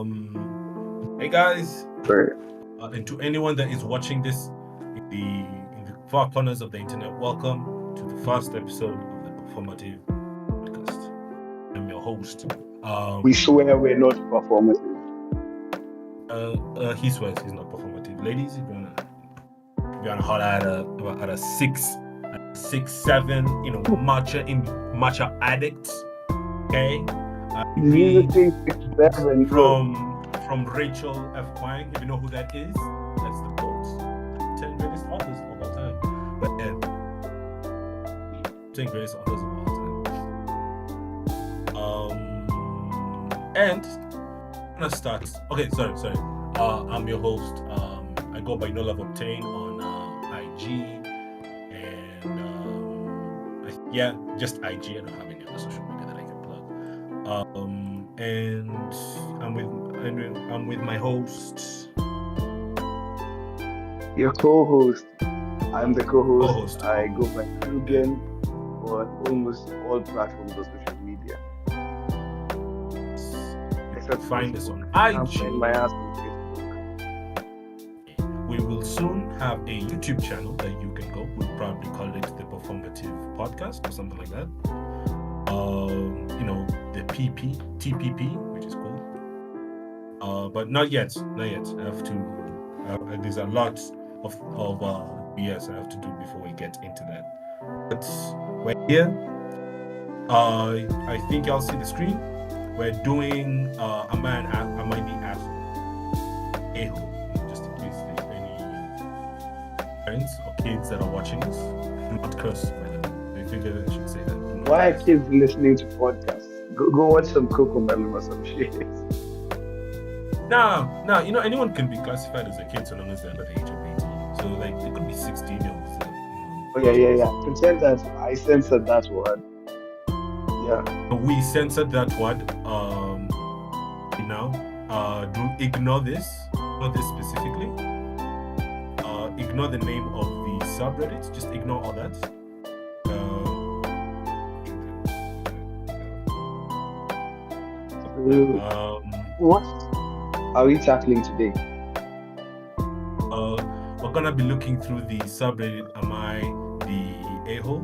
Hey guys, Right. and to anyone that is watching this in the far corners of the internet, welcome to the first episode of the Performative podcast. I'm your host. We swear we're not performative. He swears he's not performative. Ladies, if you wanna holler at a 6'7", matcha addicts, okay? Did you just say 6'7"? From Rachel F. Quang, if you know who that is, that's the quote. 10 greatest authors of all time. But 10 greatest authors of all time. And I'm gonna start. Okay, sorry. I'm your host. I go by No Love Obtain on IG, and just IG. I don't have any other social media that I can plug. And I'm with my host. Your co-host. I'm the co-host. Co-host. I go by Ruben on almost all platforms of social media. Except Find us on I'm IG. my ass on Facebook. We will soon have a YouTube channel that you can go. We'll probably call it the Performative Podcast or something like that. The TPP, which is cool. But not yet. I have to. There's a lot of BS I have to do before we get into that. But we're here. I think y'all see the screen. We're doing Am I the Asshole? A-hole. Just in case there's any parents or kids that are watching this. Do not curse, by the way. I figure I should say that. Why are kids listening to podcasts? Go watch some Cocomelon or some shit. Nah, anyone can be classified as a kid so long as they're under the age of 18. So, like, it could be 16-year-olds. Oh, yeah. Pretend that I censored that word. Yeah. We censored that word. Do ignore this specifically. Ignore the name of the subreddit. Just ignore all that. What are we tackling today? We're gonna be looking through the subreddit. Am I the a-hole?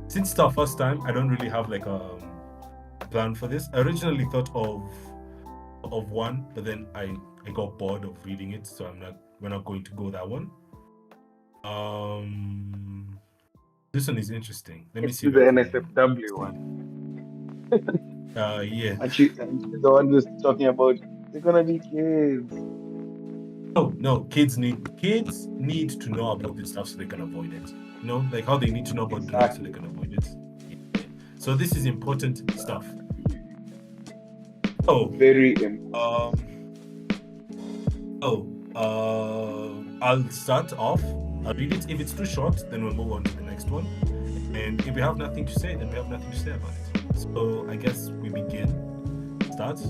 Since it's our first time, I don't really have like a plan for this. I originally thought of one, but then I got bored of reading it, so we're not going to go that one. This one is interesting. Let me see the NSFW one. Yeah. And she's the one who's talking about they're gonna be kids. No, kids need to know about this stuff so they can avoid it. Like how they need to know about drugs so they can avoid it. Yeah. So this is important stuff. Very important. I'll start off. I'll read it. If it's too short, then we'll move on to the next one. And if we have nothing to say, then we have nothing to say about it. So I guess we begin. Start.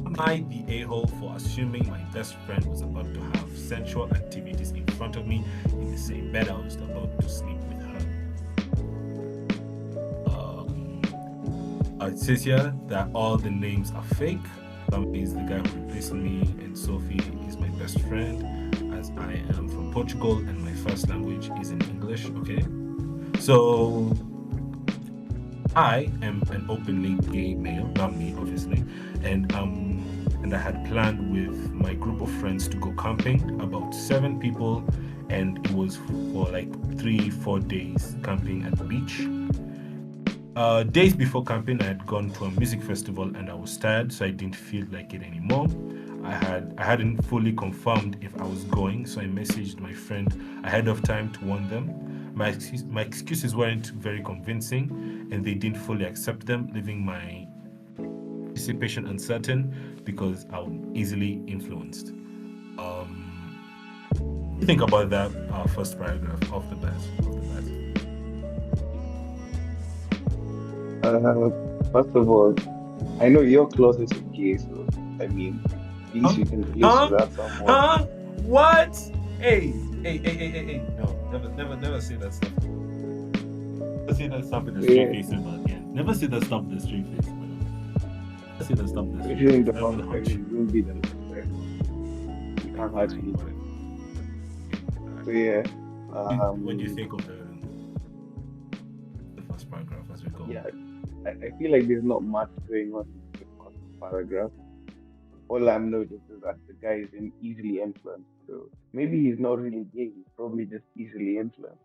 Am I the a-hole for assuming my best friend was about to have sensual activities in front of me in the same bed I was about to sleep with her? It says here that all the names are fake. Tom is the guy who replaced me, and Sophie is my best friend, as I am from Portugal and my first language is in English. Okay, so I am an openly gay male, not me obviously, and I had planned with my group of friends to go camping, about 7 people, and it was for like 3-4 days camping at the beach. Days before camping, I had gone to a music festival and I was tired, so I didn't feel like it anymore. I hadn't fully confirmed if I was going, so I messaged my friend ahead of time to warn them. My excuses weren't very convincing, and they didn't fully accept them, leaving my participation uncertain because I was easily influenced. What do you think about that first paragraph off the bat? First of all, I know you're closer to gay, so I mean, at least you can relate to that somewhat. What? Hey! No, never say that stuff. Never say that stuff with a straight face ever again. Never say that stuff with a straight face. Let's see the stop this. Considering the I don't fact want to that I hurt you. mean, you won't be the you Okay, can't hurt fine, me. whatever. So yeah, What do you um, think of the first paragraph as we go? yeah, I feel like there's not much going on in the first paragraph. All I'm noticing is that the guy is easily influenced. So maybe he's not really gay. He's probably just easily influenced.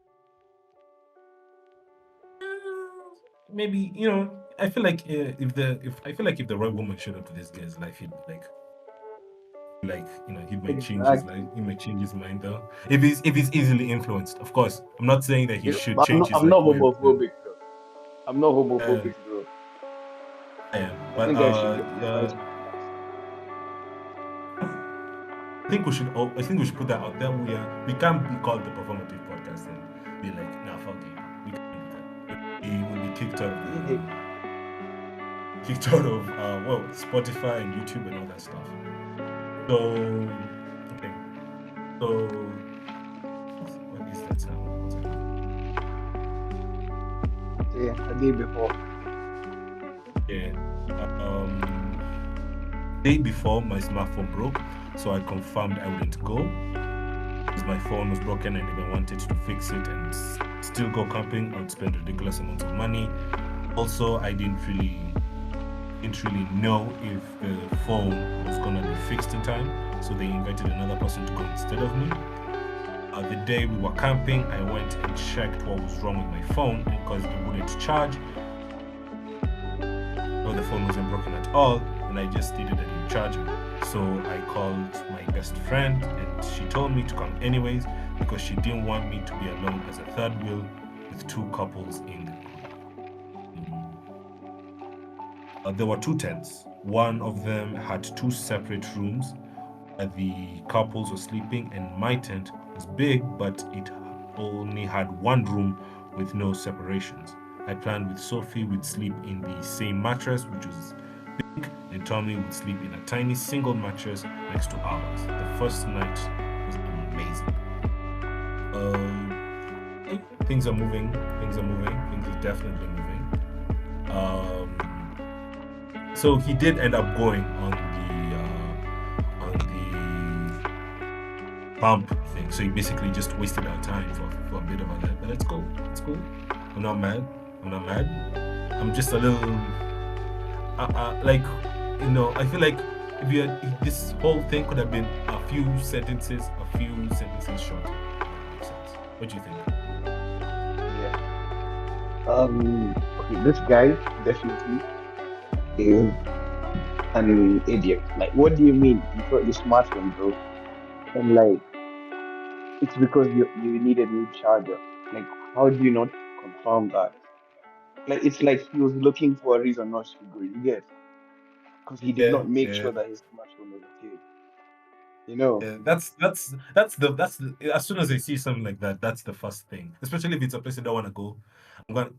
Maybe I feel like if the right woman showed up to this guy's life, he'd be like he might change his life. Exactly. He might change his mind though. If he's easily influenced, of course. I'm not saying that he You know, should but change his I'm life not away. homophobic though. I'm not Uh, homophobic though. I am, I but think guys should just be friends with you. I think we should put that out there. We can't be called the performative podcast and be like, nah, fuck it. We can't do that. We will be Yeah, kicked out of Spotify and YouTube and all that stuff. So okay, so what is that sound? What's that? yeah, I did before. Yeah. Day before my smartphone broke, so I confirmed I wouldn't go because my phone was broken and if I wanted to fix it and still go camping, I would spend ridiculous amounts of money. Also, I didn't really know if the phone was gonna be fixed in time, so they invited another person to go instead of me. The day we were camping, I went and checked what was wrong with my phone because it wouldn't charge. No, the phone wasn't broken at all, and I just needed a new charger. So I called my best friend, and she told me to come anyways because she didn't want me to be alone as a third wheel with two couples in the group. There were two tents. One of them had two separate rooms where the couples were sleeping, and my tent was big, but it only had one room with no separations. I planned with Sophie would sleep in the same mattress, which was big, and Tommy would sleep in a tiny single mattress next to ours. The first night was amazing. Things are moving. Things are definitely moving. So he did end up going on the pump thing. So he basically just wasted our time for a bit of that. But it's cool. It's cool. I'm not mad. I'm just a little like I feel like if this whole thing could have been a few sentences short. Makes sense. What do you think? yeah. Okay, this guy definitely is an idiot. Like, what do you mean? You thought your smartphone broke, and like, it's because you need a new charger. Like, how do you not confirm that? Like, it's like he was looking for a reason not to go. You get because he did Yeah, not make yeah. sure that his smartphone was okay. You know Yeah, that's the as soon as I see something like that, that's the first thing. Especially if it's a place I don't want to go. I'm going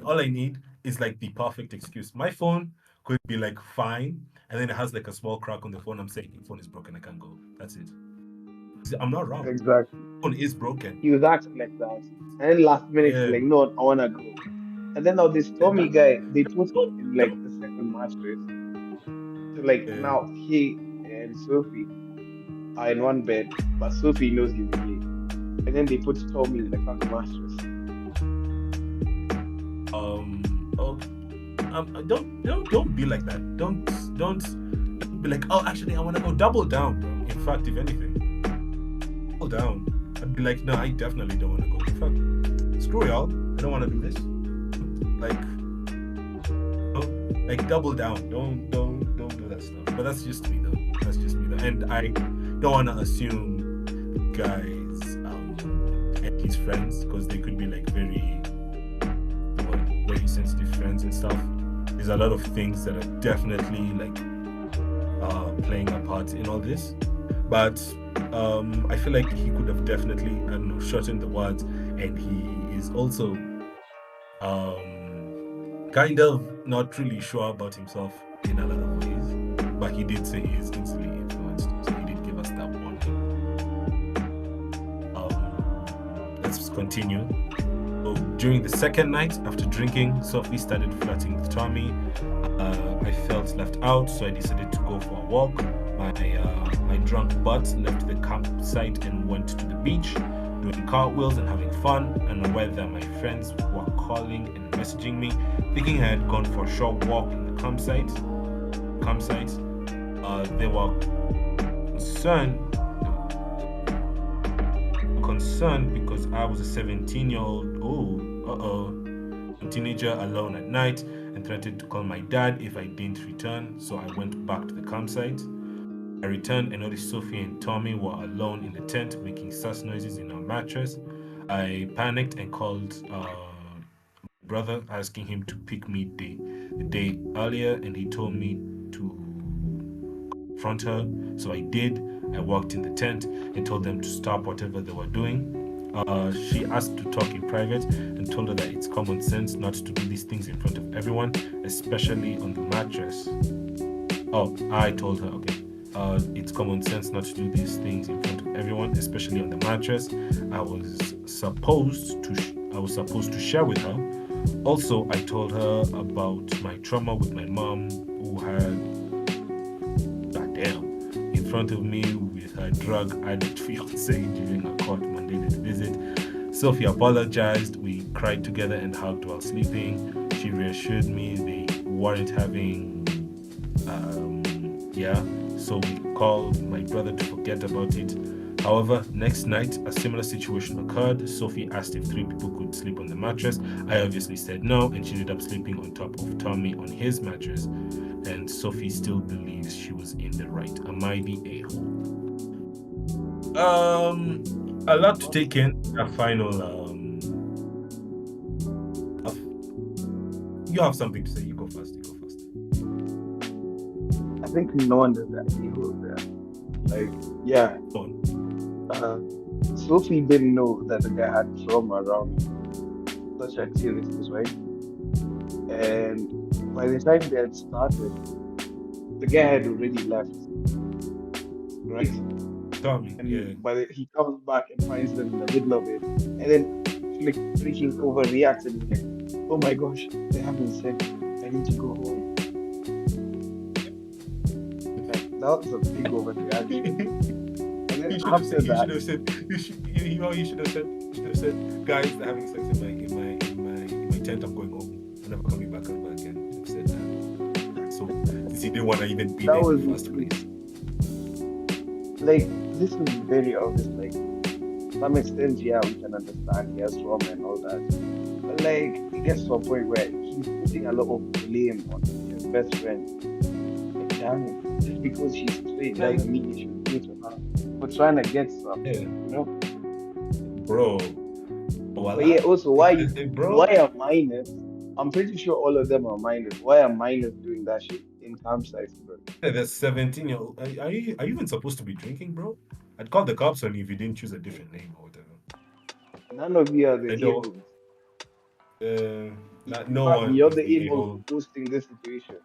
all I need is like the perfect excuse. My phone could be like fine, and then it has like a small crack on the phone. I'm saying the phone is broken, I can't go. That's it. I'm not wrong. exactly. The phone is broken. He was acting like that, and then last minute he's Yeah. like, "No, I wanna go." And then now this Tommy guy, they put him in like the second mattress. So like Yeah. now he and Sophie are in one bed, but Sophie knows he's gay. And then they put Tommy in the first mattress. Oh, don't be like that. Don't be like, oh, actually, I want to go double down, bro. In fact, if anything, double down. I'd be like, no, I definitely don't want to go. In fact, screw y'all. I don't want to do this. Like, no, like double down. Don't do that stuff. But that's just me though. That's just me though. And I don't want to assume guys and his friends because they could be like very sensitive friends and stuff. There's a lot of things that are definitely like playing a part in all this, but I feel like he could have definitely shortened the words, and he is also kind of not really sure about himself in a lot of ways, but he did say he is easily influenced, so he did give us that warning. Let's continue. So During the second night, after drinking, Sophie started flirting with Tommy. I felt left out, so I decided to go for a walk. My drunk butt left the campsite and went to the beach, doing cartwheels and having fun, unaware that my friends were calling and messaging me, thinking I had gone for a short walk in the campsite. They were concerned because I was a 17-year-old teenager alone at night and threatened to call my dad if I didn't return. So I went back to the campsite. I returned and noticed Sophie and Tommy were alone in the tent making sus noises in our mattress. I panicked and called brother asking him to pick me the day earlier, and he told me to confront her. So I did. I walked in the tent and told them to stop whatever they were doing. She asked to talk in private and told her that it's common sense not to do these things in front of everyone, especially on the mattress. Oh, I told her, okay. It's common sense not to do these things in front of everyone, especially on the mattress. I was supposed to share with her. Also, I told her about my trauma with my mom, who had, goddamn, in front of me with her drug addict fiance during a court mandated visit. Sophie apologized. We cried together and hugged while sleeping. She reassured me they weren't having, so we called my brother to forget about it. However, next night, a similar situation occurred. Sophie asked if 3 people could sleep on the mattress. I obviously said no, and she ended up sleeping on top of Tommy on his mattress. And Sophie still believes she was in the right. Am I the a-hole? A lot to take in. A final. You have something to say. You go first. I think no one does that evil there. Like, yeah. Sophie didn't know that the guy had trauma around such activities, right? And by the time they had started, the guy had already left, right? Tommy, And yeah. he comes back and finds them in the middle of it, and then freaking overreacted, like, oh my gosh, they haven't sex. I need to go home. Like, that was a big overreaction. And then after that, you should have said, guys, they're having sex in my tent. I'm going home. I'm never coming back ever again. You said that. So he didn't want to even be there in the first place. Like, this is very obvious. Like, to some extent, yeah, we can understand he has trauma and all that. But like, it gets to a point where he's putting a lot of blame on his best friend. Like, damn it, just because she's straight doesn't mean you should do it to her. We're trying to get something, you know? Bro. But yeah, also, why are minors? I'm pretty sure all of them are minors. Why are minors doing that shit in campsites, bro? Yeah, that's 17-year-old. Are you even supposed to be drinking, bro? I'd call the cops on you if you didn't choose a different name or whatever. None of you are the a-holes. No one you're is the the a-hole a-hole. for posting this situation.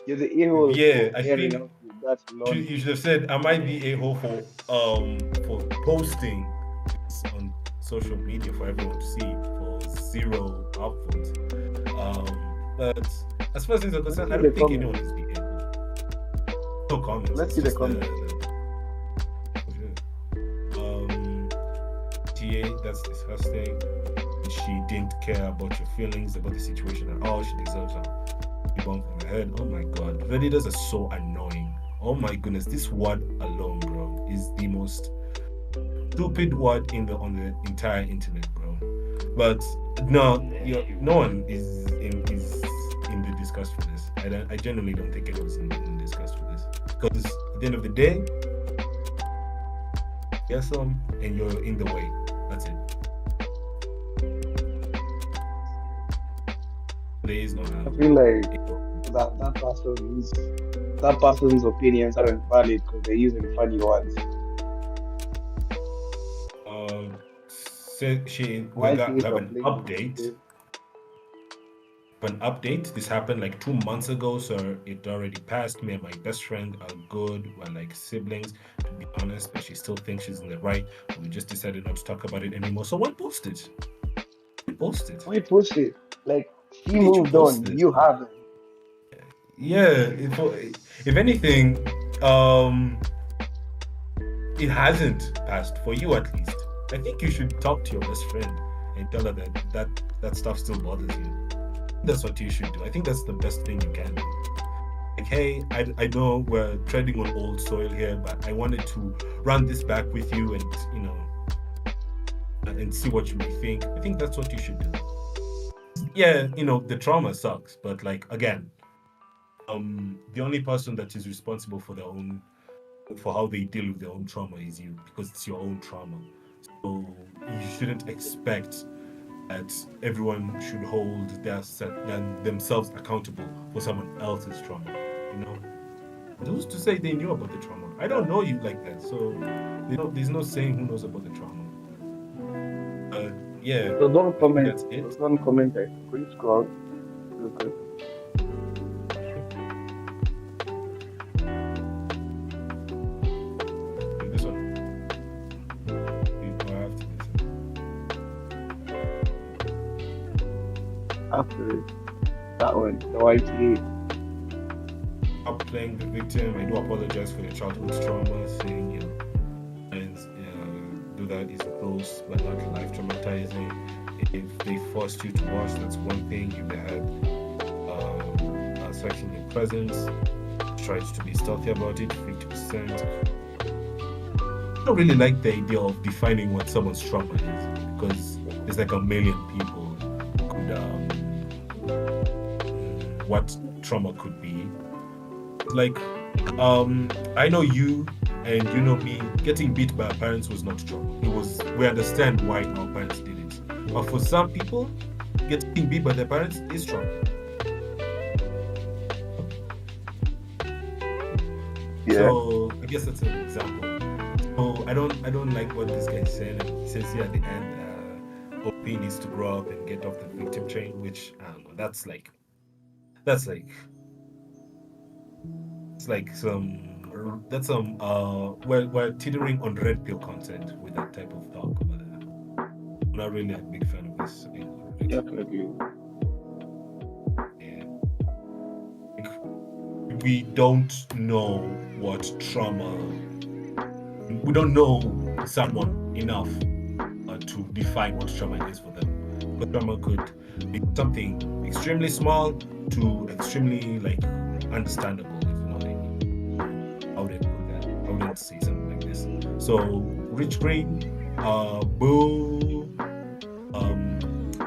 You're the a-hole Yeah, for I airing think out that laundry. you should have said, "Am I the a-hole for posting this on social media for everyone to see for zero output?" But as far as things are concerned, I don't think anyone is the a-hole. No comments. Let's see the comments. TA, that's disgusting. She didn't care about your feelings, about the situation at all. She deserves a bump on the head. Oh my god. Redditors are so annoying. Oh my goodness. This word alone, bro, is the most stupid word on the entire internet, bro. But no one is in the disgust for this. I genuinely don't think anyone's in disgust for this. Because at the end of the day, get some and you're in the way. That's it. I feel like that person's opinions aren't valid because they're using funny words. We have an update. This happened like 2 months ago, so it already passed. Me and my best friend are good. We're like siblings, to be honest, but she still thinks she's in the right. We just decided not to talk about it anymore. So why post it? post it? Why post it? Like, she Why did you moved post on. this? You haven't. Yeah, if anything, it hasn't passed for you at least. I think you should talk to your best friend and tell her that stuff still bothers you. That's what you should do. I think that's the best thing you can do. Like, hey, I know we're treading on old soil here, but I wanted to run this back with you and and see what you may think. I think that's what you should do. Yeah, the trauma sucks, but like again, the only person that is responsible for how they deal with their own trauma is you, because it's your own trauma. So you shouldn't expect that everyone should hold themselves accountable for someone else's trauma. Who's to say they knew about the trauma? I don't know you like that, so there's no saying who knows about the trauma. Yeah, So don't comment. that's it. So don't comment. Could you scroll real quick? This one. I have to listen. After that one, the YTA. Stop playing the victim. I do apologize for your childhood trauma, saying and do that is close but not life traumatizing. If they forced you to watch, that's one thing. If they had sex in your presence, tried to be stealthy about it, 50%. I don't really like the idea of defining what someone's trauma is, because there's like a million people who could what trauma could be. Like, I know you and you know me, getting beat by our parents was not trauma. We understand why our parents did it. But for some people, getting beat by their parents is trauma. Yeah. So I guess that's an example. So I don't like what this guy said. He says here at the end, OP needs to grow up and get off the victim train, which I don't know. That's like we're teetering on red pill content with that type of talk, but I'm not really a big fan of this. Definitely. Yeah. We don't know what trauma. We don't know someone enough to define what trauma is for them. But trauma could be something extremely small to extremely understandable. I wouldn't put that. I wouldn't say something like this. So, Rich Green, boo.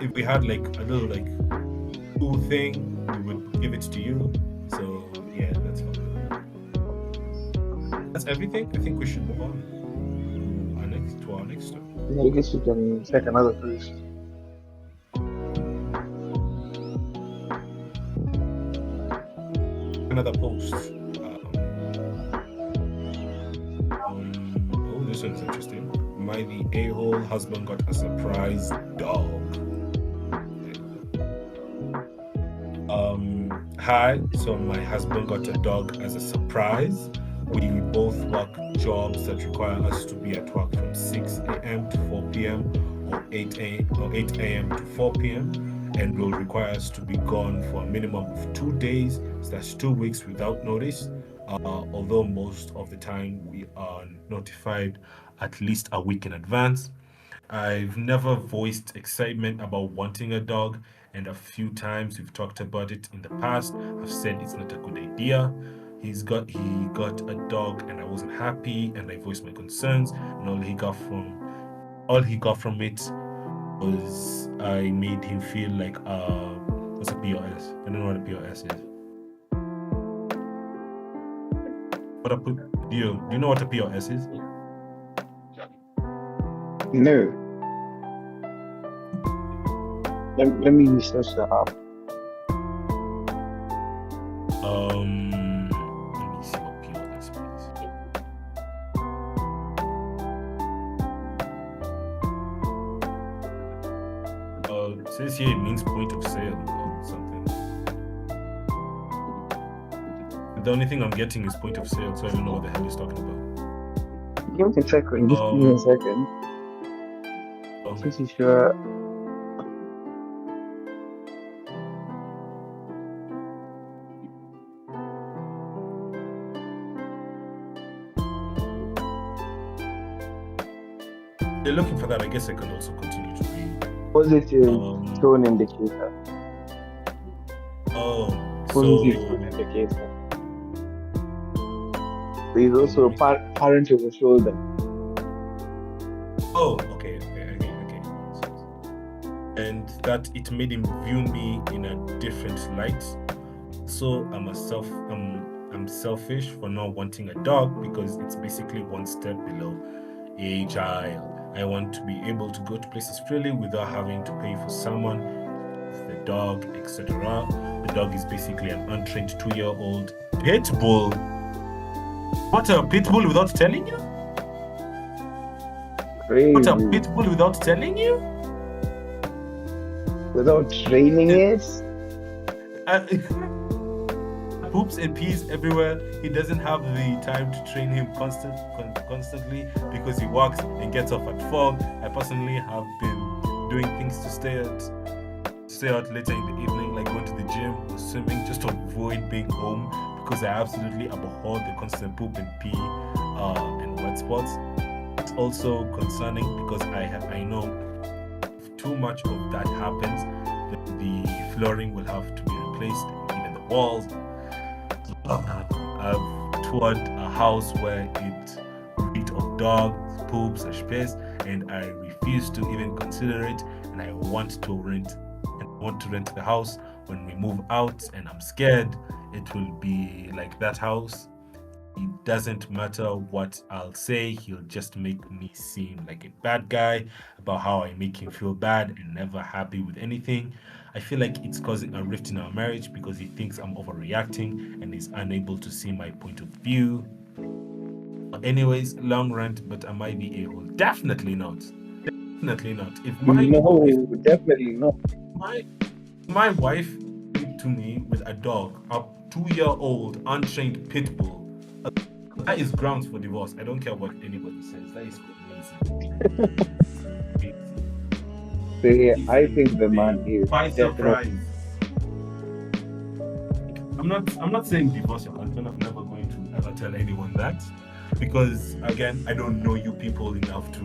If we had a little cool thing, we would give it to you. So yeah, that's fine. That's everything. I think we should move on to our next story. Yeah, I guess you can check another post. Another post. This one's interesting. The a-hole husband got a surprise dog. Hi, so my husband got a dog as a surprise. We both work jobs that require us to be at work from 6 a.m. to 4 p.m. or 8 a.m. to 4 p.m. and will require us to be gone for a minimum of 2 days, so that's 2 weeks without notice. Although most of the time we are notified at least a week in advance. I've never voiced excitement about wanting a dog, and a few times we've talked about it in the past. I've said it's not a good idea. He got a dog, and I wasn't happy, and I voiced my concerns. And all he got from it was I made him feel like what's a POS? I don't know what a POS is. Do you know what a POS is? No. Let me research that up. Let me see what POS means. It says here it means point of sale or something. The only thing I'm getting is point of sale, so I don't know what the hell he's talking about. You can check. Just give me a second. This is sure. you're looking for that, I guess I can also continue to read. Positive Um, tone indicator. oh, Positive tone so indicator. There's okay, also let a me see. parent over shoulder. Oh, okay. And that it made him view me in a different light. So I'm selfish for not wanting a dog because it's basically one step below a child. I want to be able to go to places freely without having to pay for someone, the dog, etc. The dog is basically an untrained 2-year-old pit bull. What a pit bull without telling you? What a Crazy. pit bull without telling you? Without training it. Uh, poops and pees everywhere. He doesn't have the time to train him constantly because he works and gets off at 4. I personally have been doing things to stay out later in the evening, like going to the gym or swimming, just to avoid being home because I absolutely abhor the constant poop and pee and wet spots. It's also concerning because I know if too much of that happens, the flooring will have to be replaced, even the walls. I've toured a house where it reeked of dogs, poops, and space, and I refuse to even consider it. And I want to rent, the house when we move out, and I'm scared it will be like that house. It doesn't matter what I'll say, he'll just make me seem like a bad guy about how I make him feel bad and never happy with anything. I feel like it's causing a rift in our marriage because he thinks I'm overreacting and is unable to see my point of view. Anyways, long rant, but am I the a-hole? Definitely not. Definitely not. If No, definitely not. my my wife came to me with a dog, a 2-year-old untrained pit bull, that is grounds for divorce. I don't care what anybody says. That is crazy. So yeah, I Crazy. think the man is By surprise. definitely. I'm not saying divorce your husband. I'm never going to ever tell anyone that. Because again, I don't know you people enough to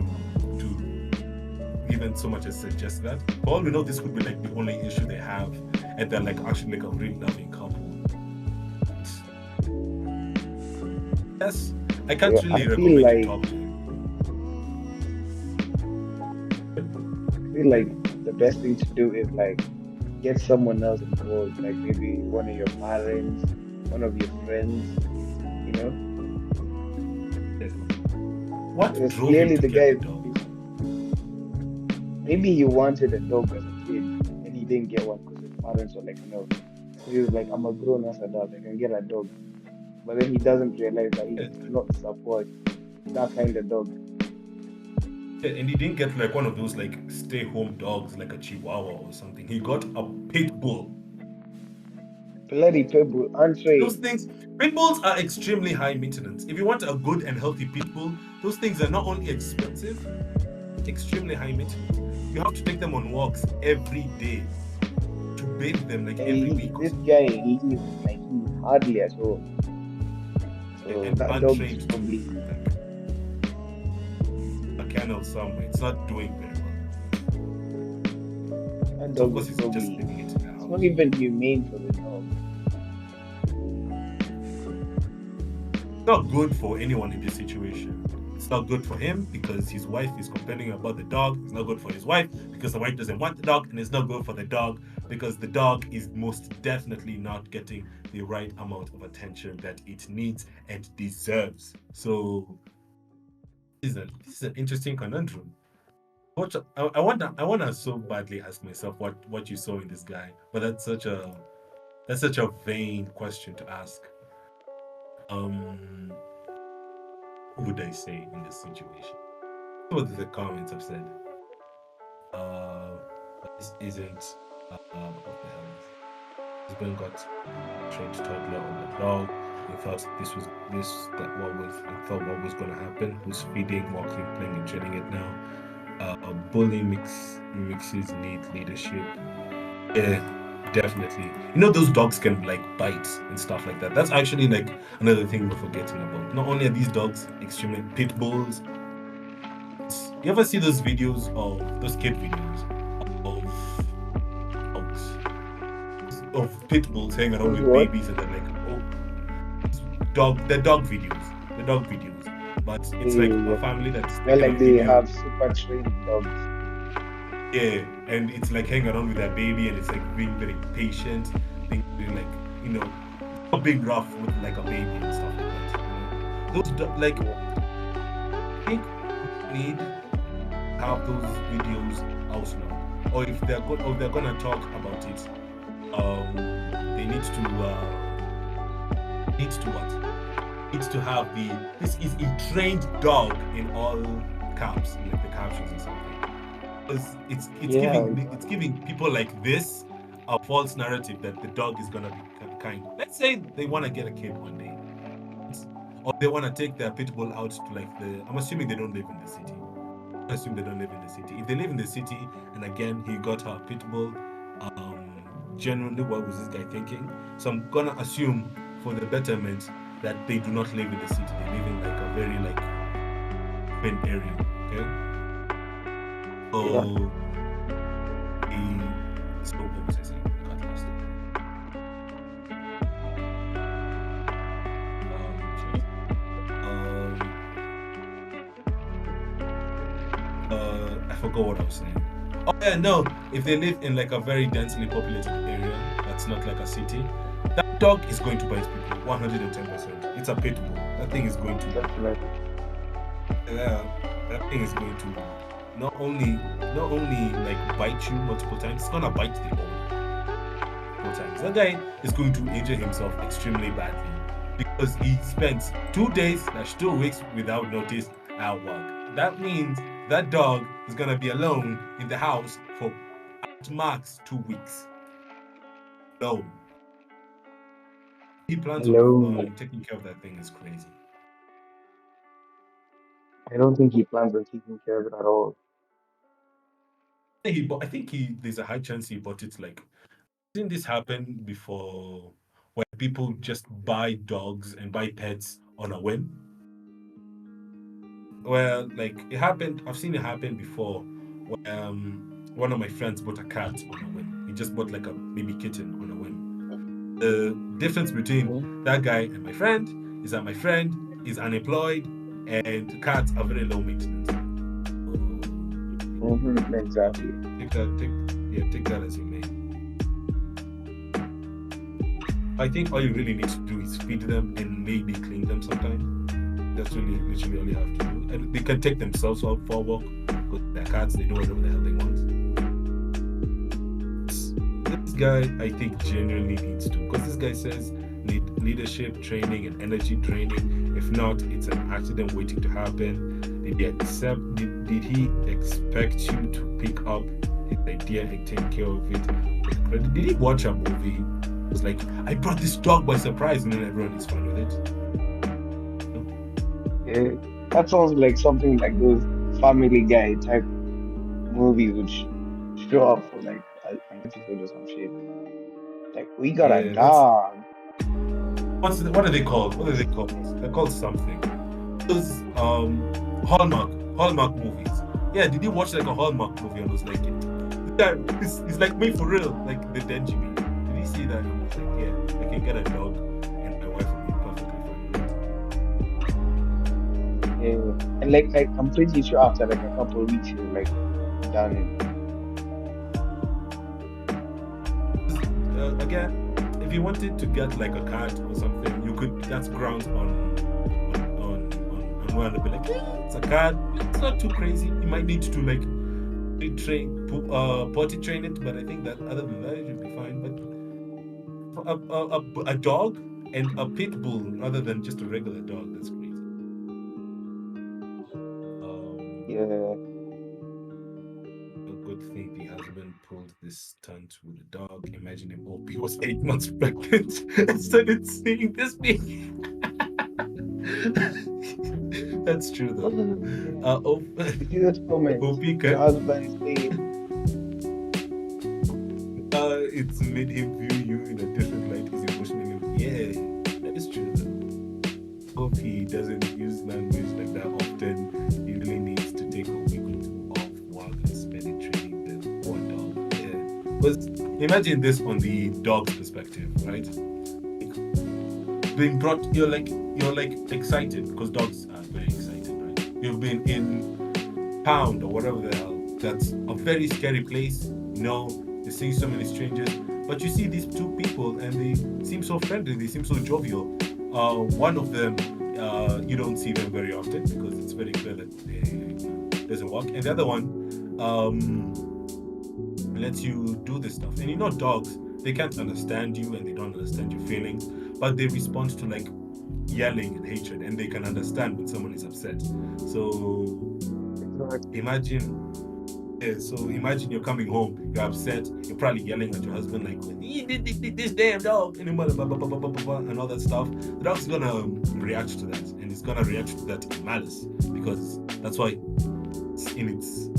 even so much as suggest that. For all we know, this could be like the only issue they have, and they're like actually like a really loving couple. Yes, I Yeah, can't I really feel recommend you like talk to him. I feel like the best thing to do is like get someone else involved, like maybe one of your parents, one of your friends, you know, What because drove him clearly to the get guy the dog? maybe he wanted a dog as a kid and he didn't get one because his parents were like, no. So he was like, I'm a grown ass adult, I can get a dog. But then he doesn't realize that he Yeah, cannot support that kind of dog. and he didn't get like one of those like stay-home dogs like a Chihuahua or something. He got a pit bull. Bloody pitbull, Those untrained. things, pit bulls are extremely high maintenance. If you want a good and healthy pit bull, those things are not only expensive, extremely high maintenance. You have to take them on walks every day to bathe them like And every week or this something. guy, he's hardly at home. So And that dog is untrained too, probably like a kennel somewhere. It's not doing very that well. So of dog course is he's just probably leaving it in the it's not house. even humane for the dog. It's not good for anyone in this situation. It's not good for him because his wife is complaining about the dog. It's not good for his wife because the wife doesn't want the dog, and it's not good for the dog because the dog is most definitely not getting the right amount of attention that it needs and deserves. So this is an interesting conundrum. I wanna so badly ask myself what you saw in this guy, but that's such a vain question to ask. Um, what would I say in this situation? What the comments have said. Uh, this isn't what the hell is. Husband got trained toddler on the dog. He thought this that what was he thought what was gonna happen. Who's feeding, walking, playing, and training it now. Bully mixes need leadership. Yeah, definitely. You know those dogs can like bite and stuff like that. That's actually like another thing we're forgetting about. Not only are these dogs extremely pit bulls, You ever see those videos of those kid videos of dogs, of pit bulls hanging around Those with what? babies, and they're like, oh, the dog videos. But it's like a Yeah, family that's where taken a like they video, have super trained dogs. yeah, and it's like hanging around with their baby, and it's like being very patient, being very like, you know, not being rough with like a baby and stuff like that. Like, Yeah, I think we need have those videos out now, or if or if they're gonna talk about it, they need to what? Needs to have the this is a trained dog in all caps, like the captions or something. Because yeah, it's exactly. giving people like this a false narrative that the dog is gonna be kind. Let's say they want to get a kid one day, or they want to take their pit bull out to like the. I'm assuming they don't live in the city. I assume they don't live in the city. If they live in the city, and again he got her pit bull, genuinely, what was this guy thinking? So I'm gonna assume for the betterment that they do not live in the city. They live in like a very like urban area. Okay, Yeah, so the so what was I saying? I got lost. Shit. Um, I forgot what I was saying. Oh yeah, no. If they live in like a very densely populated area, that's not like a city, that dog is going to bite people. 110%. It's a pit bull. That thing is going to. definitely. Yeah, that thing is going to not only like bite you multiple times. It's gonna bite the owner multiple times. That guy is going to injure himself extremely badly because he spends 2 days/2 weeks without notice at work. That means that dog is gonna be alone in the house for at max 2 weeks. Alone. He plans of Hello. taking care of that thing is crazy. I don't think he plans on taking care of it at all. I think he there's a high chance he bought it like seen this happen before where people just buy dogs and buy pets on a whim. Well, like it happened, I've seen it happen before. Where, one of my friends bought a cat on a whim. He just bought like a baby kitten on a whim. The difference Mm-hmm. between that guy and my friend is that my friend is unemployed and cats are very low maintenance. Mm-hmm. So, Exactly. take that as you may. I think all you really need to do is feed them and maybe clean them sometimes. That's really literally all you have to do. And they can take themselves out for a walk because they're cats, they do whatever the hell they want. This guy, I think, genuinely needs to, because this guy says need leadership training and energy training. If not, it's an accident waiting to happen. Did he expect you to pick up his idea and take care of it with credit? Did he watch a movie? It was like, I brought this dog by surprise, and then everyone is fine with it. Yeah, that sounds like something like those Family Guy type movies would show up for like an episode or some shit. Like, we got a Yeah, that's dog. what are they called? What are they called? They're called something. Those Hallmark movies. Yeah, did you watch like a Hallmark movie and was like yeah, it's like me for real, like the Denji me. Did you see that? And was like, yeah, I can get a dog and my wife will be perfectly fine Yeah, and like I'm pretty sure after like a couple of weeks, you're like done. with it. Again, if you wanted to get like a cat or something, you could. That's grounds on one to be like, yeah, it's a cat. It's not too crazy. You might need to like potty train it, but I think that other than that, it should be fine. But a dog and a pit bull, rather than just a regular dog, that's crazy. Yeah, A good thing the husband pulled this stunt with the dog. Imagine him OP was 8 months pregnant and started seeing this baby. That's true though. yeah. You see those comments? OP Your can husband saying, it's made him view you in a different light. He's emotionally, yeah, that is true though. Hope he doesn't use language like that often. He really needs to take a week imagine this on the dog's perspective, right? Being brought, you're like excited because dogs are very excited, right? You've been in pound or whatever the hell. That's a very scary place. You're seeing so many strangers, but you see these two people and they seem so friendly. They seem so jovial. One of them, you don't see them very often because it's very clear that they doesn't work, and the other one, lets you do this stuff. And dogs, they can't understand you and they don't understand your feelings, but they respond to like yelling and hatred, and they can understand when someone is upset. So Exactly. imagine, yeah, so imagine you're coming home, you're upset, you're probably yelling at your husband like, "You did this damn dog," and and all that stuff. The dog's gonna react to that, and it's gonna react to that in malice because that's why it's in its.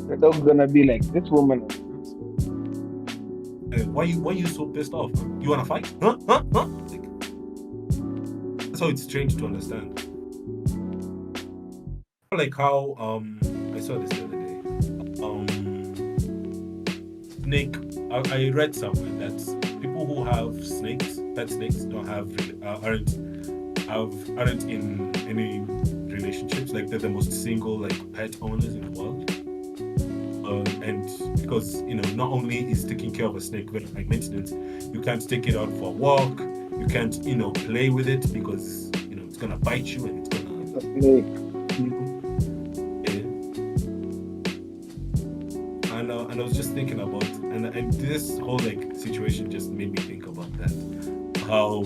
The dog's gonna be like, this woman is an asshole. Why you so pissed off? You wanna fight? Huh? Huh? Huh? Like, that's how it's strange to understand. Like how I saw this the other day. Snake. I read somewhere that people who have snakes, pet snakes, don't have aren't in any relationships. Like they're the most single like pet owners in the world. And because not only is taking care of a snake very high maintenance, you can't take it out for a walk. You can't play with it because it's gonna bite you and it's It's gonna. a snake. Yeah. And I was just thinking about and this whole like situation just made me think about that. How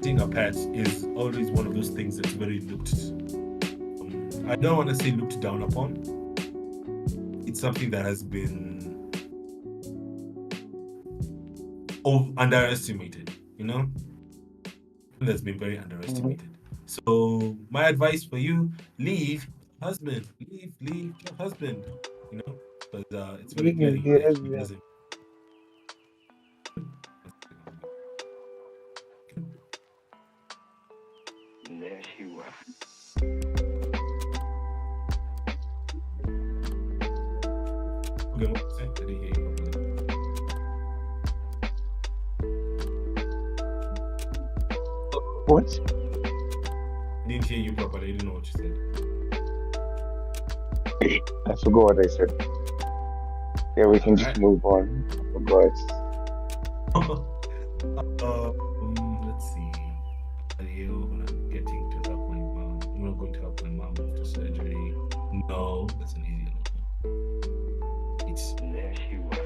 being a pet is always one of those things that's very looked. I don't want to say looked down upon. It's something that has been underestimated. That's been very Mhm. underestimated. So my advice for you: leave husband, leave your husband. Because it's very clear Leave he the actually husband. doesn't. There she was. Okay, what was that? I didn't hear you properly. What? I didn't hear you properly. I didn't know what you I forgot what I said. Yeah, we can just said. move on. I forgot. Alright. Let's see. Are you getting to help my mom? I'm not going to help my mom after surgery. No, that's an easy no. It's. There she was.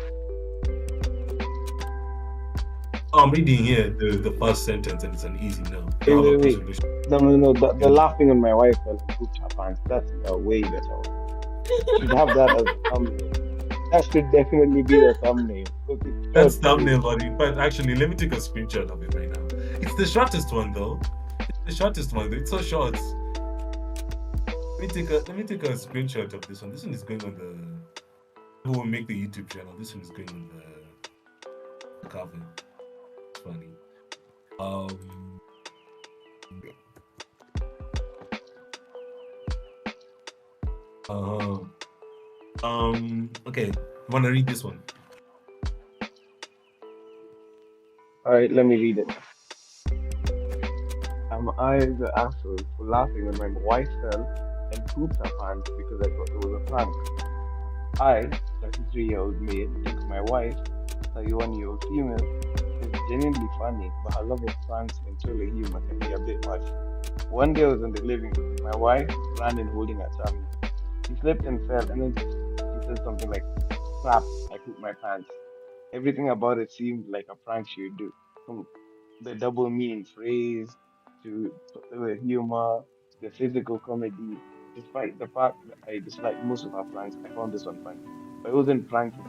I'm reading here the first sentence, and it's an easy no. Wait, How wait, about wait. resolution? No, no, no. The Okay. laughing on my wife while I pooped her pants. That's a way better one. Should have that as a thumbnail. That should definitely be the thumbnail. Look, it's That's short too. thumbnail, buddy. But actually, let me take a screenshot of it right now. It's the shortest one, though. It's the shortest one. It's so short. Let me take a screenshot of this one. This one is going on the. Who will make the YouTube channel? This one is going on the cover. It's funny. Um. Uh, okay. Want to read this one? All right, let me read it. Am I the asshole for laughing when my wife fell and pooped her pants because I thought it was a prank? I, 33-year-old male, think my wife, 31-year-old female, is genuinely funny, but her love of pranks and trailer humor can be a bit much. One day I was in the living room. My wife ran in holding her tummy. She slipped and fell, and then she said something like, "Crap, I pooped my pants." Everything about it seemed like a prank she would do. From the double meaning phrase to the humor to the physical comedy. Despite the fact that I dislike most of her pranks, I found this one funny. But it wasn't pranking.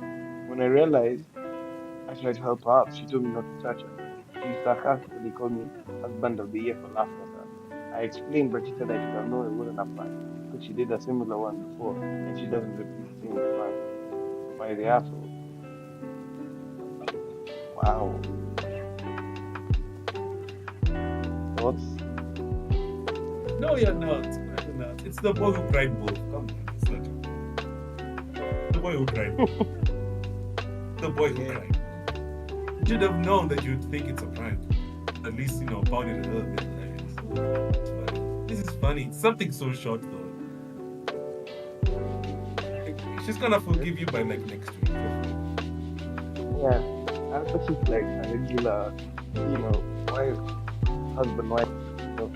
When I realized I tried to help her out, she told me not to touch her. She sarcastically called me husband of the year for laughing at her. I explained, but she said I should have known it wasn't a prank because she did a similar one before and she doesn't repeat things prank. Am I the asshole? Wow. Thoughts? No, you're not. You're not. It's the boy who cried wolf. Come on, it's not the boy who cried wolf. The boy who Yeah. cried. You should have known that you'd think it's a prank. At least, found it a little bit hilarious. But this is funny. It's something so short, though. Like, she's gonna forgive you by, like, next week. Yeah. I thought it's like a regular, wife, husband, wife. So,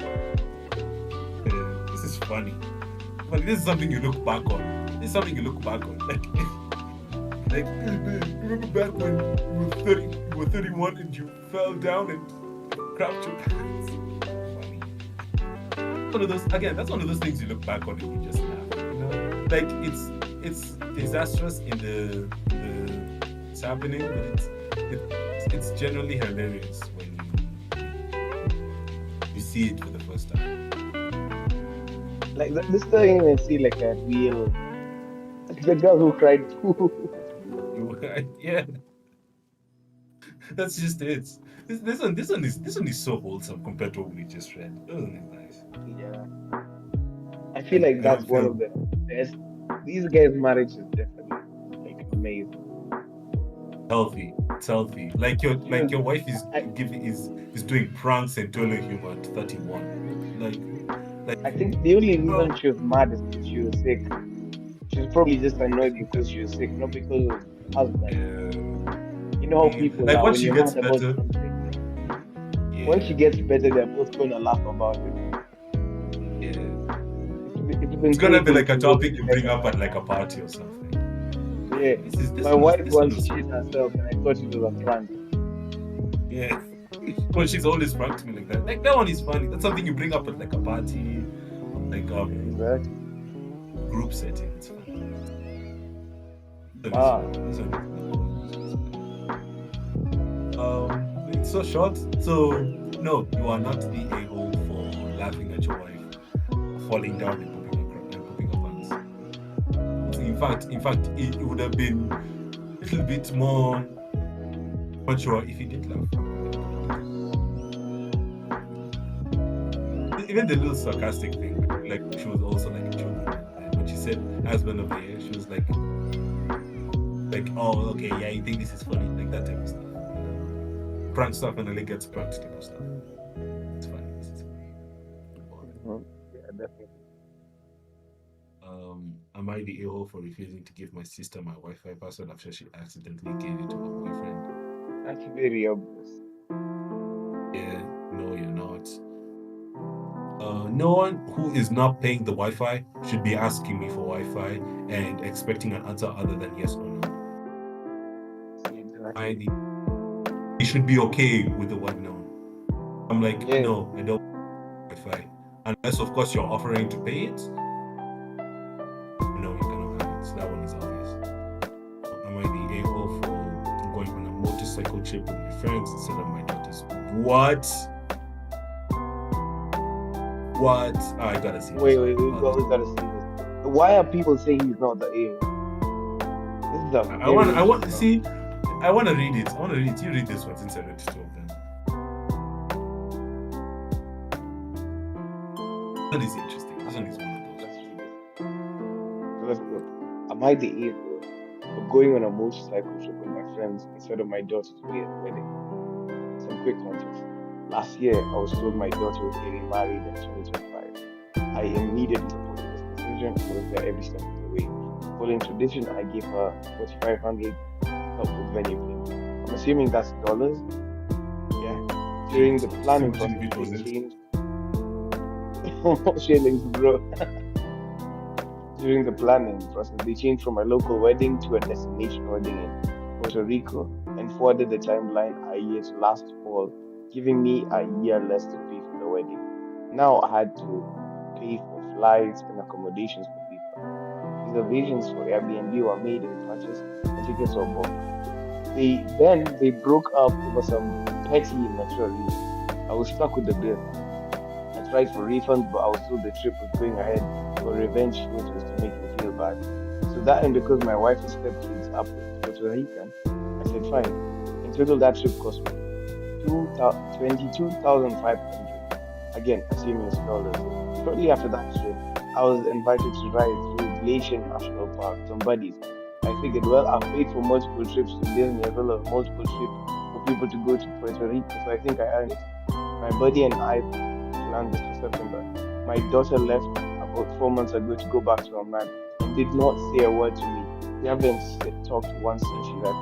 This is funny. But this is something you look back on. This is something you look back on. Like, hey, babe, remember back when you were 31 and you fell down and crapped your pants? Funny. That's one of those things you look back on and you just laugh. Like, it's disastrous in the it's happening, but it's generally hilarious when you see it for the first time. like this doesn't even see like a real. The girl who cried too. Yeah, that's just it. This one is so wholesome compared to what we just read. This one is nice. Yeah. I feel like I that's don't one feel of the best. These guys' marriage is definitely like amazing. healthy. It's healthy. Like Dude, your wife is I, giving is doing pranks and toilet humor at 31. I Like think the only bro, reason she was mad is because she was sick. She was probably just annoyed because she was sick, not because of the husband. You know how people like are once when she you're gets mad about better, something. When she yeah, gets better, they're both going to laugh about it. yeah. It's It's been gonna be painful like a to watch topic the you bring better up half. at like a party or something. Yeah, Yeah, this my wife one once was shit herself, and I thought it was a prank. yeah. Well, she's always pranked me like that. Like that one is funny. That's something you bring up at like a party, like Exactly. group setting. It's fun. This Mad. one is it's so short. So no, you are not the a-hole for laughing at your wife falling down and pooping her pants. In fact, it would have been a little bit more mature if you did laugh. Even the little sarcastic thing, like she was also like joking. And when she said husband of the year, she was oh, okay, yeah, you think this is funny, like that type of stuff. Prank stuff and then it gets pranked type of stuff. It's funny. It's funny. Yeah, definitely. Am I the a-hole for refusing to give my sister my Wi-Fi password after she accidentally gave it to her boyfriend? That's very obvious. Yeah, no, you're not. No one who is not paying the Wi-Fi should be asking me for Wi-Fi and expecting an answer other than yes or no. Exactly. You should be okay with the word no. I'm like, Yeah. no, I don't want Wi-Fi. Unless, of course, you're offering to pay it. No, you cannot have it. So that one is obvious. Am I the a-hole for going on a motorcycle trip with my friends instead of my daughters? What? What? Oh, I gotta see Wait, this one. we gotta see this. Why are people saying he's not the a? This is a very I want to interesting. see. I want to read it. I want to read it. You read this one since I read two of them. That is interesting. This one is one of those. Let's read it. So let's go. Am I the a-hole for going on a motorcycle trip with my friends instead of my daughter's wedding? Some quick context. Last year, I was told my daughter was getting married in 2025. I immediately supported this decision and was there every step of the way. Following tradition, I gave her 4,500 help with venue payment. I'm assuming that's dollars. Yeah. During the So planning much in process, bit they was it? changed shillings, bro. During the planning process, they changed from a local wedding to a destination wedding in Puerto Rico and forwarded the timeline a year to last fall, giving me a year less to pay for the wedding. Now I had to pay for flights and accommodations for people. Reservations for Airbnb were made in purchase and tickets were bought. They broke up over some petty immature reasons. I was stuck with the bill. I tried for refunds, but I was told the trip was going ahead for revenge photos to make me feel bad. So that and because my wife's stepkids are Puerto Rican, I said fine. In total, that trip cost me 22,500. Again, assuming it's dollars. Shortly after that trip, I was invited to ride through Glacier National Park with some buddies. I figured, well, I've paid for multiple trips to Disney as well as multiple trips for people to go to Puerto Rico, so I think I earned it. My buddy and I planned this for September. My daughter left about 4 months ago to go back to Oman and did not say a word to me. We haven't talked once since she left.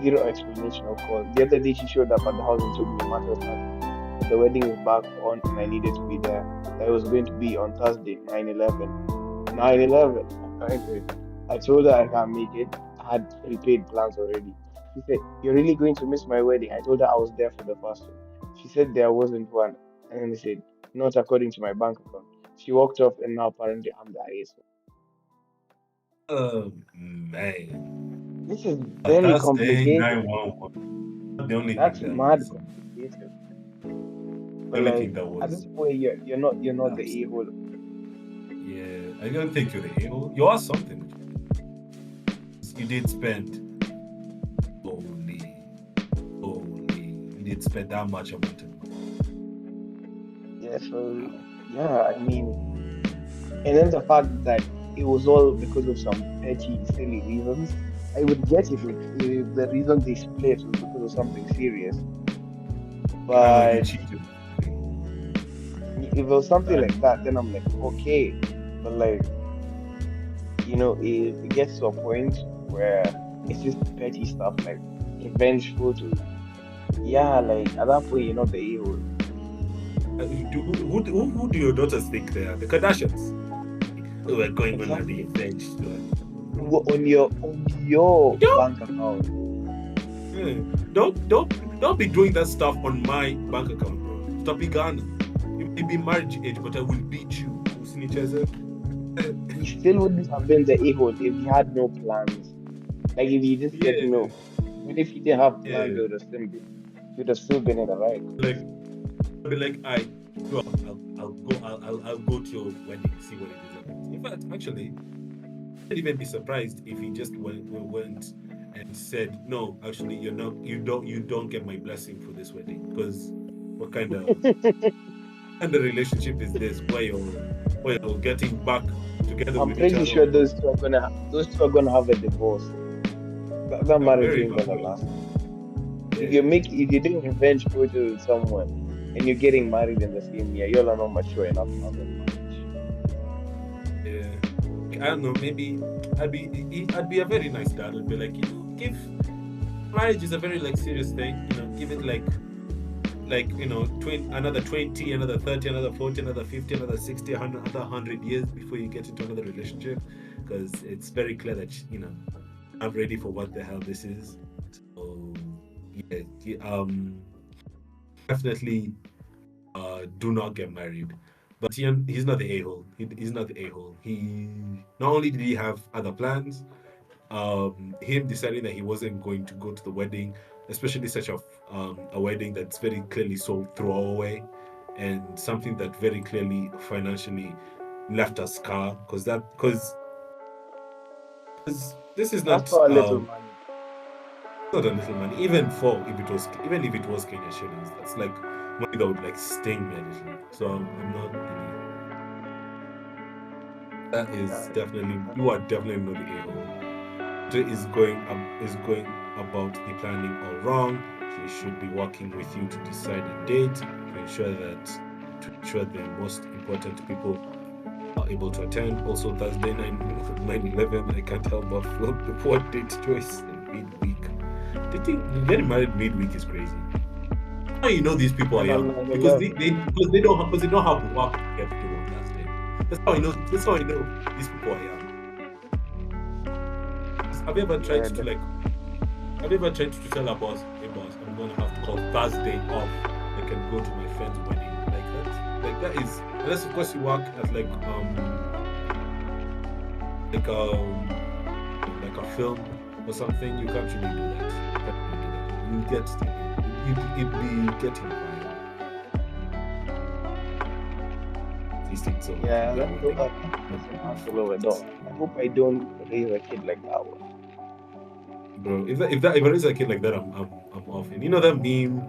Zero explanation or call. The other day, she showed up at the house and told me a matter of fact that the wedding is back on and I needed to be there. That it was going to be on Thursday, 9/11. 9/11. Apparently, I told her I can't make it. I had prepaid plans already. She said, "You're really going to miss my wedding?" I told her I was there for the first one. She said there wasn't one. And then they said, "Not according to my bank account." She walked off, and now apparently I'm the ISO. Oh man. This is A very Thursday complicated. 911. Not the only thing That's that mad was complicated. the But only thing like that at was this point, you're not the abs- a-hole. yeah. I don't think you're the able. You are something. You did spend holy, holy. You did spend that much amount of money. Yeah, so Wow. yeah, I mean, and then the fact that it was all because of some petty, silly reasons. I would get it if the reason they split was because of something serious. I know he But cheated. if it was something That like that, then I'm like, okay. But like, it gets to a point where it's just petty stuff like revenge photos. Yeah, like at that point, you're not the a-hole. who do your daughters think they are? The Kardashians. We were going on a Exactly. revenge tour. On your Don't, bank account. don't be doing that stuff on my bank account, bro. Stop it, Ghana. You may be marriage age, but I will beat you. Usinicheze. He still wouldn't have been the a-hole if he had no plans. Like if he just said Yeah, no. Even if he didn't have plans, yeah. he would have still been in the right. Like, I'll be like, bro, I'll go to your wedding, see what it is about. In fact, actually, I'd even be surprised if he just went and said, no, actually, you don't get my blessing for this wedding. Because what kind of relationship is this where you're getting back together I'm with each pretty other? sure those two are gonna have a divorce. That I'm marriage very ain't much gonna so. last. Yeah, If you're doing revenge photos with someone and you're getting married in the same year, you're not mature enough to have a marriage. yeah. I don't know. Maybe I'd be a very nice dad. I'd be like, give marriage is a very like serious thing. Give it like another 20, another 30, another 40, another 50, another 60, 100, another 100 years before you get into another relationship, because it's very clear that I'm ready for what the hell this is. So yeah, definitely do not get married. But he's not the a-hole. He's not the a-hole. He not only did he have other plans, him deciding that he wasn't going to go to the wedding, especially such a wedding that's very clearly so throwaway, and something that very clearly financially left a scar, because this is That's not not a little money. not a little money. Even if it was Kenya shillings, that's like money that would like sting me a little. So I'm not really. That is Yeah, definitely, that's you are definitely not the a-hole. Is going about the planning all wrong. She should be working with you to decide a date to ensure the most important people are able to attend. Also, Thursday 9/11. I can't help but feel the poor date choice in midweek. The thing getting married midweek is crazy. How you know these people are and on young? Because they, 9/11. they because they don't because they know how to work to get to on Thursday. That's how I know these people are young. Have you ever tried Yeah, to like Have you ever tried to tell a boss, hey boss, I'm gonna have to call Thursday off. I can go to my friend's wedding like that. Like that is unless of course you work at like like a film or something. You can't really do that. You can't really do that. You get you'd be getting fired. These things so like yeah, that wedding. that's a hassle of it all. I hope I don't raise a kid like that one. Bro, if there is a kid like that, I'm off. And you know that meme,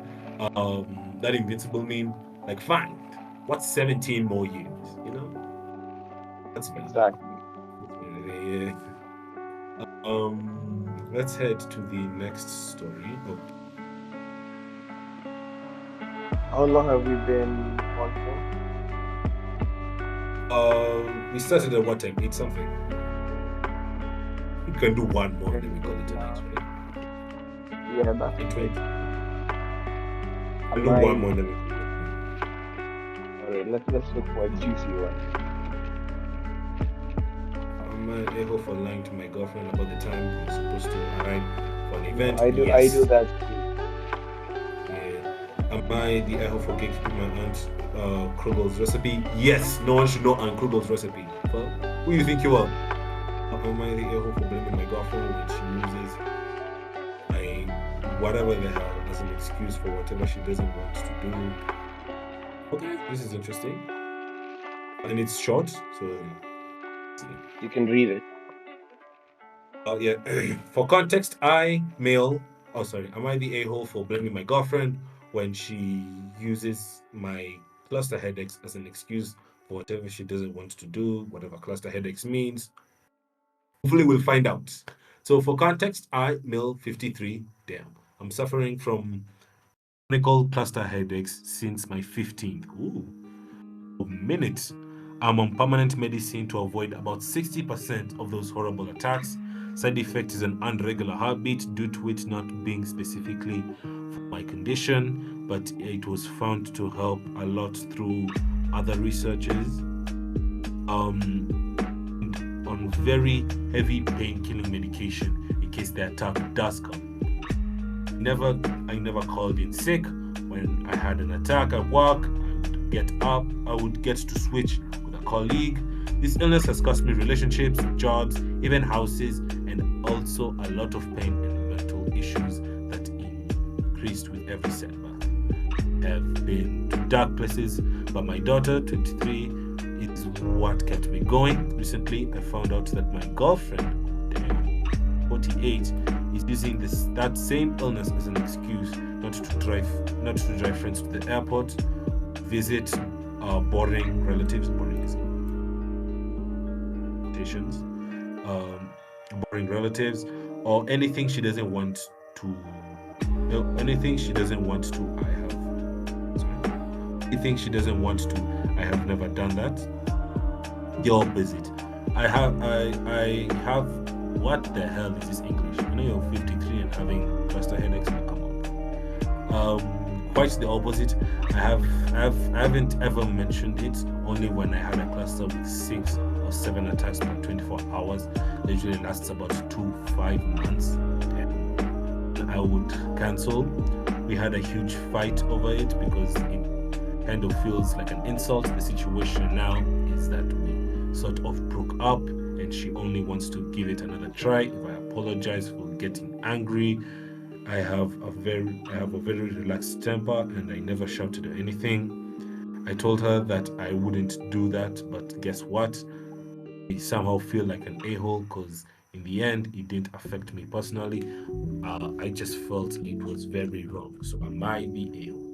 that invincible meme, like fine, what's 17 more years? That's me. Exactly. Yeah. Let's head to the next story. Oh, How long have we been on for? we started at what time? 8 something. We can do one more, then we call it a night, Now, right? yeah, that's 8:20. right. We can Am do one I more, then we call it. all right? Let's look for a juicy one. Am I able for lying to my girlfriend about the time I was supposed to arrive for an No, event? I do Yes. that too. Yeah. Am I the able for gatekeeping my aunt Krugel's recipe? Yes. No one should know Aunt Krugel's recipe. Well, who do you think you are? Am I the able for blaming my girlfriend when she uses my whatever the hell as an excuse for whatever she doesn't want to do? Okay, this is interesting. And it's short, so let's see. You can read it. Yeah. For context, I, male, oh, sorry, am I the a hole for blaming my girlfriend when she uses my cluster headaches as an excuse for whatever she doesn't want to do, whatever cluster headaches means? Hopefully, we'll find out. So, for context, I, male, 53, damn, I'm suffering from chronic cluster headaches since my 15th. Ooh. Minute. I'm on permanent medicine to avoid about 60% of those horrible attacks. Side effect is an irregular heartbeat due to it not being specifically for my condition, but it was found to help a lot through other researches. On very heavy pain-killing medication in case the attack does come. I never called in sick. When I had an attack at work, I would get to switch with a colleague. This illness has cost me relationships, jobs, even houses, and also a lot of pain and mental issues that increased with every setback. Have been to dark places, but my daughter, 23, is what kept me going. Recently, I found out that my girlfriend, 48, is using that same illness as an excuse not to drive friends to the airport, visit boring relatives, um, boring relatives, or anything she doesn't want to. Anything she doesn't want to. Anything she doesn't want to. I have never done that. The opposite. I have. What the hell is this English? I know you're 53 and having cluster headaches will come up. Quite the opposite. I haven't ever mentioned it. Only when I had a cluster with 6 or 7 attacks per 24 hours. It usually lasts about 2 5 months. And I would cancel. We had a huge fight over it because it kind of feels like an insult. The situation now is that we sort of broke up and she only wants to give it another try. If I apologize for getting angry, I have a very relaxed temper and I never shouted or anything. I told her that I wouldn't do that, but guess what? I somehow feel like an a-hole because in the end it didn't affect me personally. I just felt it was very wrong. So am I the a-hole?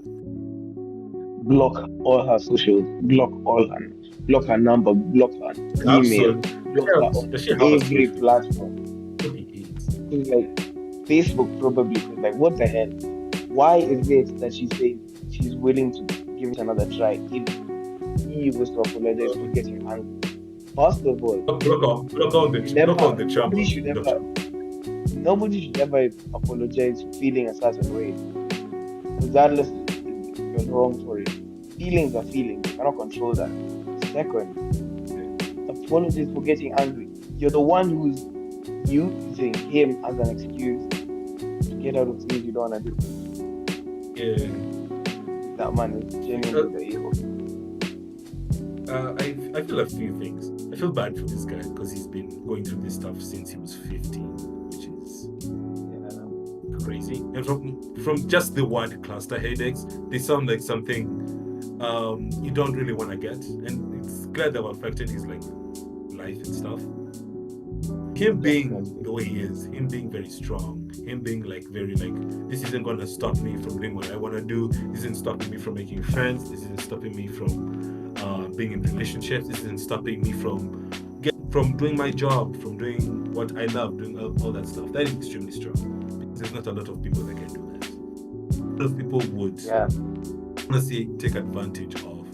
Block all her socials. Block her number. Block her email. Absolutely. Block her on Does she have a every social? platform. 28. Because like Facebook probably. Because like what the hell? Why is it that she says she's willing to give it another try if he was to apologize for getting angry? First of all, you Block never. on the trouble. Nobody should ever apologize for feeling a certain way, regardless if you're wrong for it. Feelings are feelings. You cannot control that. Second, apologies for getting angry. You're the one who's using him as an excuse to get out of things you don't want to do. Yeah. That man is genuinely the evil. I feel a few things. I feel bad for this guy because he's been going through this stuff since he was 15, which is Yeah. crazy. And from just the word cluster headaches, they sound like something you don't really want to get, and it's clear they've affected his like life and stuff. Him being Definitely. the way he is, him being very strong, him being like very like this isn't gonna stop me from doing what I want to do. This isn't stopping me from making friends. This isn't stopping me from being in relationships. This isn't stopping me from doing my job, from doing what I love doing all that stuff. That is extremely strong. Because there's not a lot of people that can do that. A lot of people would, Yeah. let's say, take advantage of, or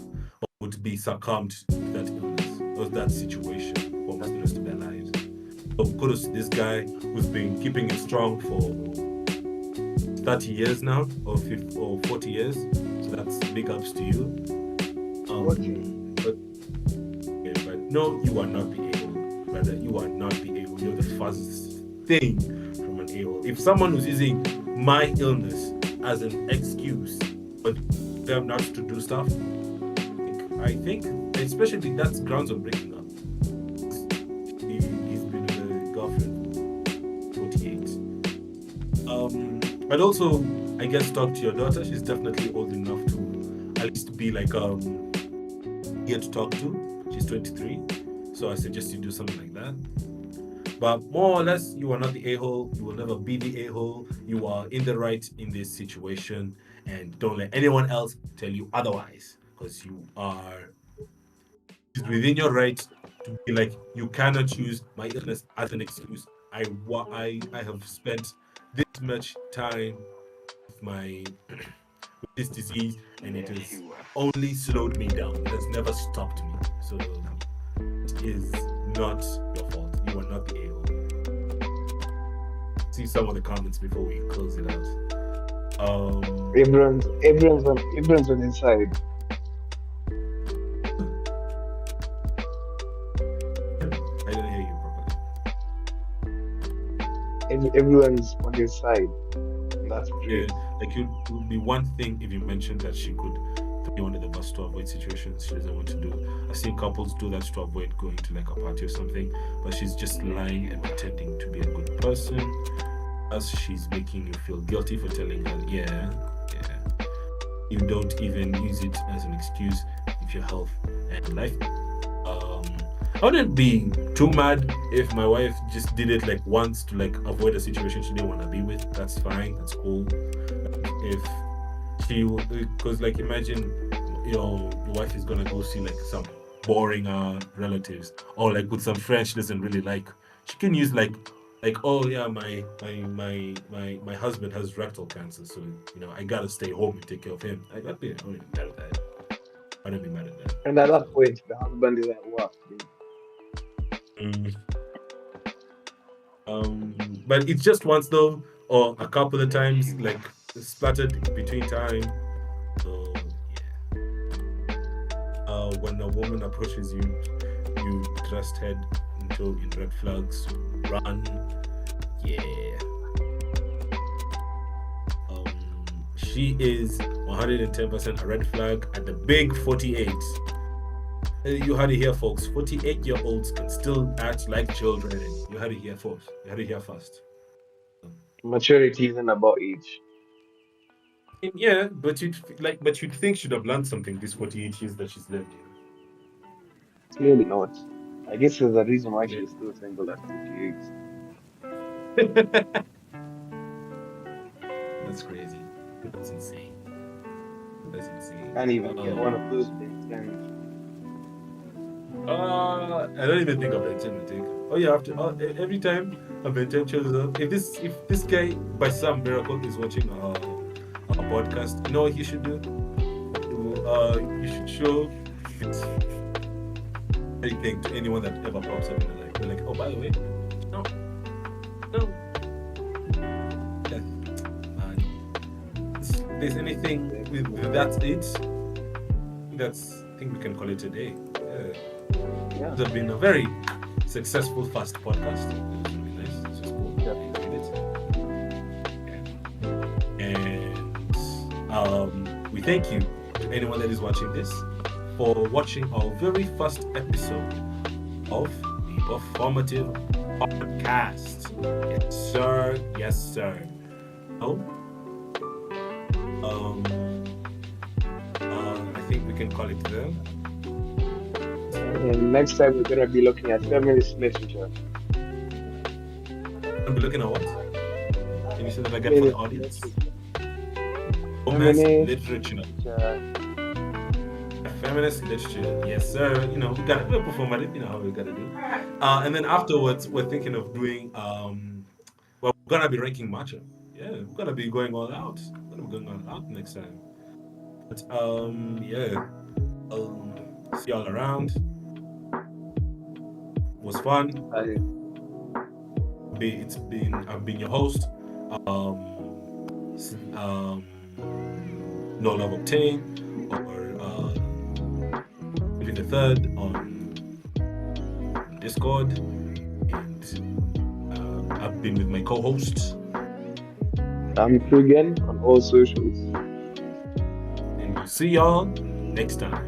would be succumbed to that illness or that situation for almost the rest of their lives. So kudos to this guy who's been keeping it strong for 30 years now, or 50, or 40 years. So that's big ups to you. But no, you are not the a-hole, brother. You are not the a-hole. You're the fastest thing from an a-hole. If someone was using my illness as an excuse, but them not to do stuff, I think especially that's grounds of breaking up. He's been with a girlfriend for 48. But also, I guess talk to your daughter. She's definitely old enough to at least be like here to talk to. She's 23, so I suggest you do something like that. But more or less, you are not the a-hole. You will never be the a-hole. You are in the right in this situation, and don't let anyone else tell you otherwise, because you are. It's within your right to be like, you cannot use my illness as an excuse. I have spent this much time with my with this disease, and it has only slowed me down. It has never stopped me. So it is not your fault. You are not the a-hole. See some of the comments before we close it out. Everyone's on his side. I didn't hear you properly. Everyone's on his side. That's great. Yeah, like it would be one thing if you mentioned that she could throw you under the bus to avoid situations she doesn't want to do. I've seen couples do that to avoid going to like a party or something, but she's just lying and pretending to be a good person. As she's making you feel guilty for telling her, yeah. You don't even use it as an excuse if your health and life. I wouldn't be too mad if my wife just did it like once to like avoid a situation she didn't want to be with. That's fine. That's cool. If she, because like imagine, your wife is gonna go see like some boring relatives or like with some friends she doesn't really like. She can use like oh yeah, my husband has rectal cancer, so I gotta stay home and take care of him. I don't be mad at that. I don't be mad at that. And at that point, the husband is at work. But it's just once though, or a couple of times, like splattered between time. So yeah. When a woman approaches you, you thrust head into red flags, run. Yeah. She is 110% a red flag at the big 48. You had it here, folks. 48-year-olds can still act like children. You had it here, folks. You had it here first. Maturity isn't about age. Yeah, but you'd think she'd have learned something these 48 years that she's lived. Clearly not. I guess there's a reason why she's still single at 48. That's crazy. That's insane. Can't even get one of those things. I don't even think of it. Oh yeah, every time a Ben shows up, if this guy by some miracle is watching a podcast, you know what he should do? You should show anything to anyone that ever pops up in their life. They're like, oh, by the way, no. Yeah. If there's anything with that's it. I think we can call it a day. Yeah. It's been a very successful first podcast. It was really nice. It's just cool. Yeah. And we thank you to anyone that is watching this for watching our very first episode of the Performative Podcast. Yes, sir. I think we can call it there. And next time we're gonna be looking at feminist literature. I'll be looking at what? Can you say that again for the audience? Feminist literature. feminist literature. Yes, sir. You know, we're performative. You know how we gotta do. And then afterwards, we're thinking of doing. Well, we're gonna be ranking matcha. Yeah, we're gonna be going all out. We're gonna be going all out next time. But yeah. Um, See y'all around. It was fun. I, I've been your host. Um, No Love Obtained or Living the Third on Discord, and I've been with my co-hosts, I'm Krugen on all socials. and we'll see y'all next time.